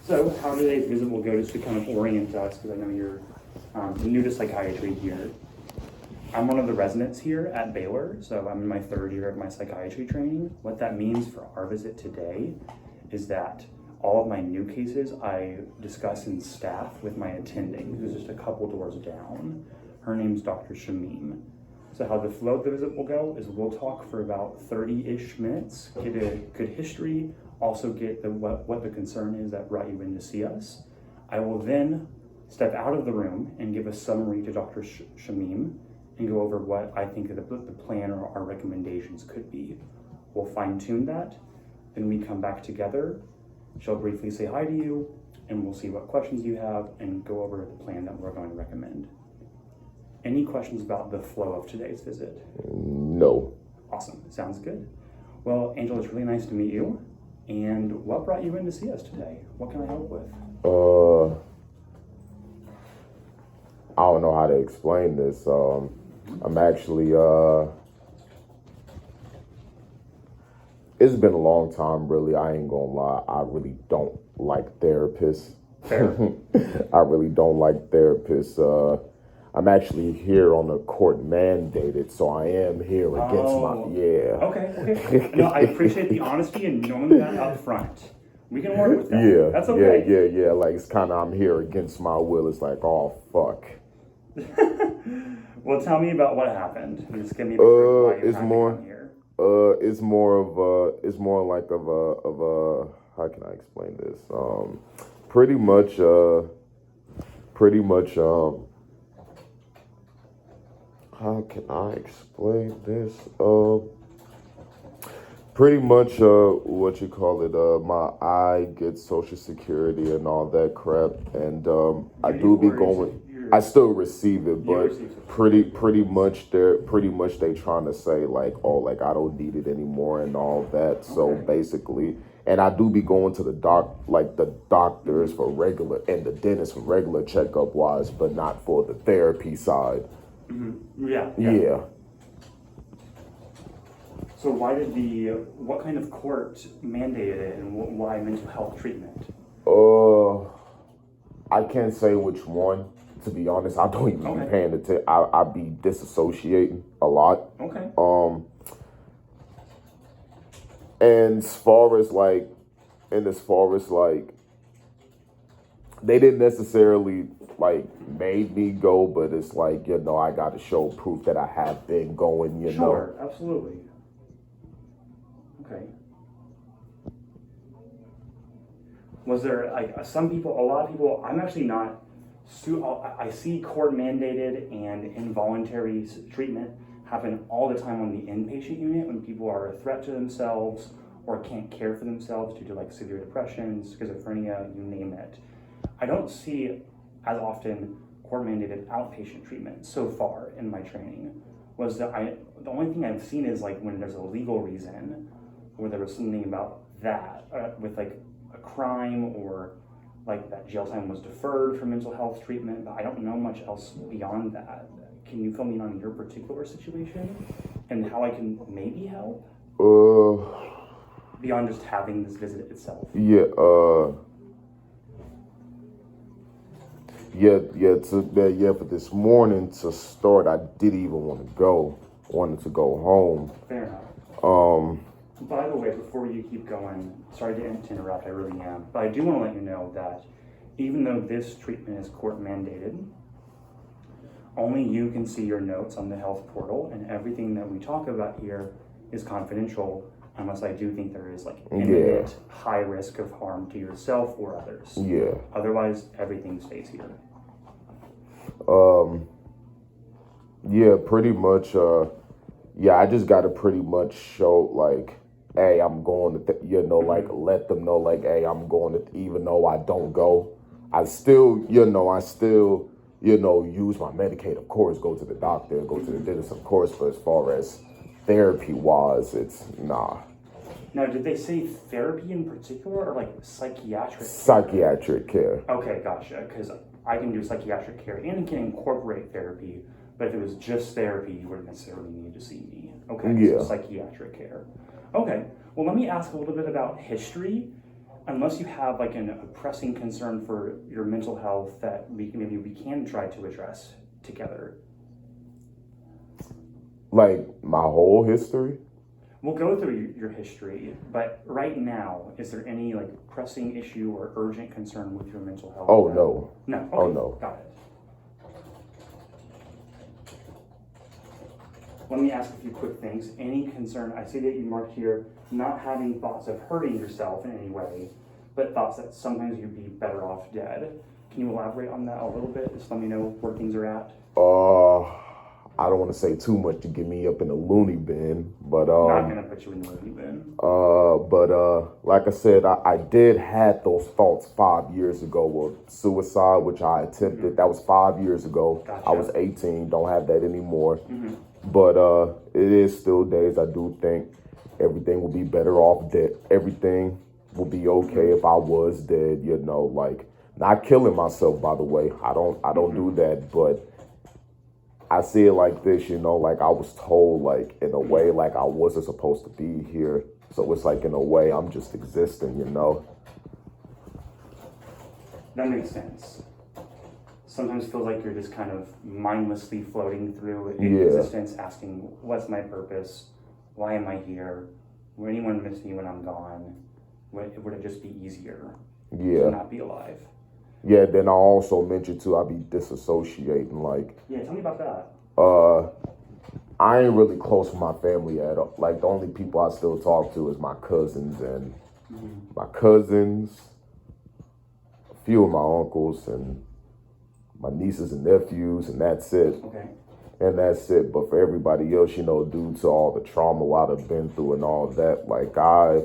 So how today's visit will go just to kind of orient us, because I know you're new to psychiatry here. I'm one of the residents here at Baylor, so I'm in my third year of my psychiatry training. What that means for our visit today is that all of my new cases I discuss in staff with my attending, who's just a couple doors down. Her name's Dr. Shamim. So how the flow of the visit will go is we'll talk for about 30-ish minutes, get a good history, also get what the concern is that brought you in to see us. I will then step out of the room and give a summary to Dr. Shamim and go over what I think the plan or our recommendations could be. We'll fine tune that, then we come back together. She'll briefly say hi to you, and we'll see what questions you have and go over the plan that we're going to recommend. Any questions about the flow of today's visit? No. Awesome, sounds good. Well, Angela, it's really nice to meet you. And what brought you in to see us today? What can I help with? I don't know how to explain this. I'm actually, it's been a long time, really. I ain't gonna lie. I really don't like therapists. Fair. I really don't like therapists. I'm actually here on a court mandated, so I am here against Okay. No, I appreciate the honesty and knowing that up front. We can work with that. Yeah. That's okay. Yeah. Like, it's kind of, I'm here against my will. It's like, oh, fuck. Well, tell me about what happened. Just give me a picture of why you're trying to come here. It's more like of a, how can I explain this? Pretty much, how can I explain this? Pretty much, what you call it, I get Social Security and all that crap, and I do be going. I still receive it, but pretty much they trying to say like, oh, like I don't need it anymore and all that. So basically, and I do be going to the doctors for regular and the dentist for regular checkup wise, but not for the therapy side. Mm-hmm. Yeah. So what kind of court mandated it, and why mental health treatment? I can't say which one. To be honest, I don't even be paying attention. I be disassociating a lot. Okay. And as far as like, they didn't necessarily like made me go, but it's like, I got to show proof that I have been going, know. Sure, absolutely. Okay. Was there like a lot of people, I'm actually not, I see court mandated and involuntary treatment happen all the time on the inpatient unit when people are a threat to themselves or can't care for themselves due to like severe depression, schizophrenia, you name it. I don't see as often court mandated outpatient treatment so far in my training. The only thing I've seen is like when there's a legal reason, where there was something about that with like a crime or like that jail time was deferred for mental health treatment, but I don't know much else beyond that. Can you fill me in on your particular situation and how I can maybe help? Beyond just having this visit itself. But this morning to start, I didn't even wanted to go home. Fair enough. By the way, before you keep going, sorry to interrupt, I really am, but I do want to let you know that even though this treatment is court mandated, only you can see your notes on the health portal, and everything that we talk about here is confidential unless I do think there is like imminent high risk of harm to yourself or others. Yeah. Otherwise, everything stays here. Pretty much, I just got to pretty much show like, hey, I'm going to, like let them know like, hey, I'm going to, even though I don't go, I still, use my Medicaid, of course, go to the doctor, go to the dentist, of course, but as far as therapy-wise, it's nah. Now, did they say therapy in particular or like psychiatric care? Psychiatric care. Okay, gotcha, because I can do psychiatric care and can incorporate therapy, but if it was just therapy, you wouldn't necessarily need to see me. Okay, so psychiatric care. Okay, well, let me ask a little bit about history. unless you have like a pressing concern for your mental health that maybe we can try to address together. Like my whole history? We'll go through your history, but right now, is there any like pressing issue or urgent concern with your mental health? Oh, no. No? Okay. Oh, no. Got it. Let me ask a few quick things. Any concern, I see that you marked here, not having thoughts of hurting yourself in any way, but thoughts that sometimes you'd be better off dead. Can you elaborate on that a little bit? Just let me know where things are at. I don't want to say too much to get me up in the loony bin, but Not gonna put you in the loony bin. Like I said, I did had those thoughts 5 years ago. Well, suicide, which I attempted, that was 5 years ago. Gotcha. I was 18, don't have that anymore. Mm-hmm. But it is still days I do think everything will be better off dead. Everything will be okay if I was dead, you know, like not killing myself, by the way. I don't do that, but I see it like this, you know, like I was told, like in a way, like I wasn't supposed to be here. So it's like in a way I'm just existing, you know. That makes sense. Sometimes it feels like you're just kind of mindlessly floating through existence, asking, what's my purpose? Why am I here? Will anyone miss me when I'm gone? Would it just be easier to not be alive? Yeah, then I also mentioned too, I be disassociating, like. Yeah, tell me about that. I ain't really close with my family at all. Like, the only people I still talk to is my cousins and a few of my uncles and my nieces and nephews, and that's it. Okay. And that's it. But for everybody else, you know, due to all the trauma I've been through and all that, like, I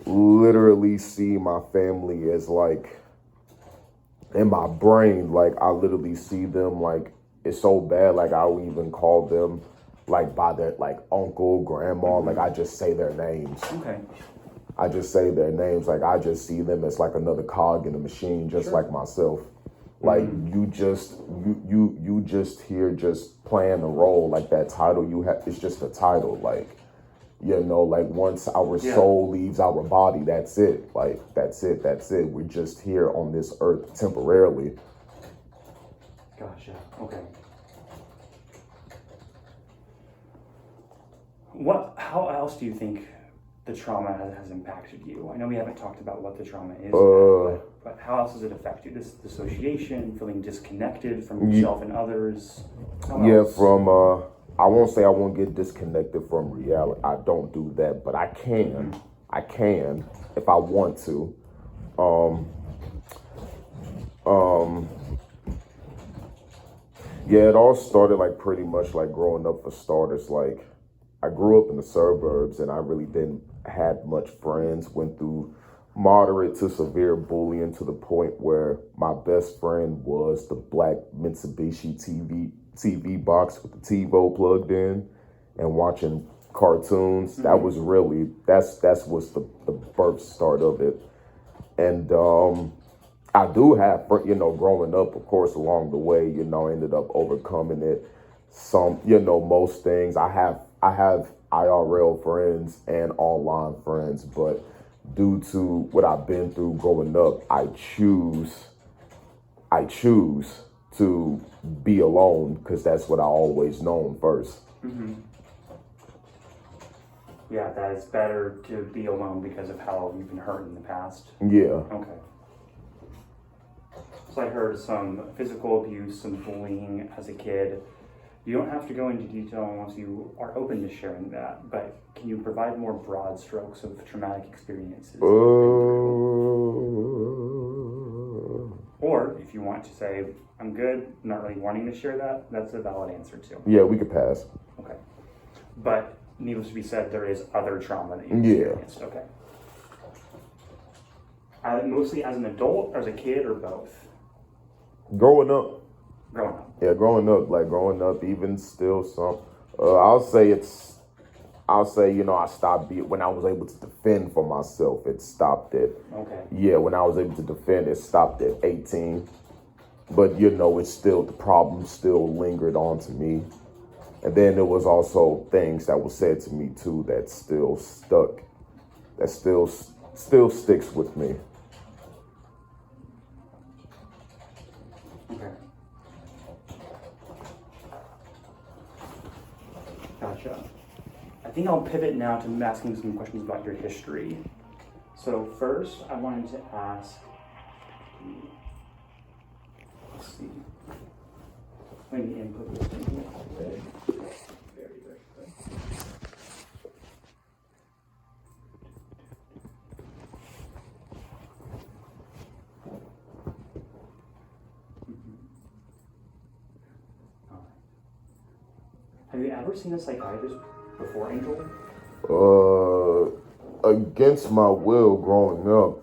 literally see my family as, like, in my brain, like, I literally see them, like, it's so bad, like, I would even call them, like, by their, like, uncle, grandma, like, I just say their names. Okay. I just say their names, like, I just see them as, like, another cog in the machine, just like myself. Like, you just here just playing a role, like, that title you have, it's just a title, like, you know, like, once our soul leaves our body, that's it. Like, that's it. We're just here on this earth temporarily. Gotcha. Okay. How else do you think the trauma has impacted you? I know we haven't talked about what the trauma is, but how else does it affect you? This dissociation, feeling disconnected from yourself and others? I won't say I won't get disconnected from reality. I don't do that, but I can. I can if I want to. Yeah, it all started like pretty much like growing up for starters. Like, I grew up in the suburbs and I really didn't have much friends. Went through moderate to severe bullying to the point where my best friend was the black Mitsubishi TV box with the TiVo plugged in and watching cartoons. That was really, that's what's the birth start of it. And I do have, you know, growing up, of course, along the way, you know, ended up overcoming it. Some, you know, most things. I have IRL friends and online friends, but due to what I've been through growing up, I choose to be alone because that's what I always known first. Yeah, that it's better to be alone because of how you've been hurt in the past. Yeah. Okay. So I heard some physical abuse, some bullying as a kid. You don't have to go into detail unless you are open to sharing that, but can you provide more broad strokes of traumatic experiences? Or if you want to say, I'm good, not really wanting to share that, that's a valid answer too. Yeah, we could pass. Okay. But needless to be said, there is other trauma that you experienced. Okay. Mostly as an adult, or as a kid, or both? Growing up. Yeah, growing up, even still some, I'll say, you know, I stopped when I was able to defend for myself, it stopped at, when I was able to defend, it stopped at 18. But, you know, it's still, the problem still lingered on to me. And then there was also things that were said to me too that still stuck, that still still sticks with me. Okay. Gotcha. I think I'll pivot now to asking some questions about your history. So first, I wanted to ask, let's see, let me input this in here. Very, very good. Have you ever seen a psychiatrist before, Angel? Against my will growing up.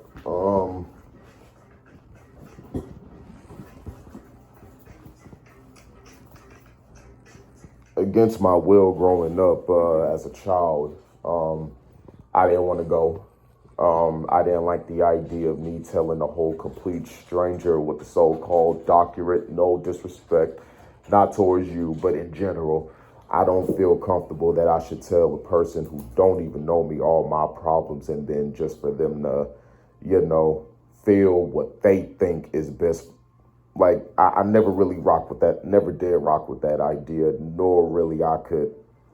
Against my will growing up as a child. I didn't want to go. I didn't like the idea of me telling a whole complete stranger with the so-called doctorate, no disrespect, not towards you, but in general. I don't feel comfortable that I should tell a person who don't even know me all my problems and then just for them to, you know, feel what they think is best. Like, I never really rock with that, never did rock with that idea, nor really I could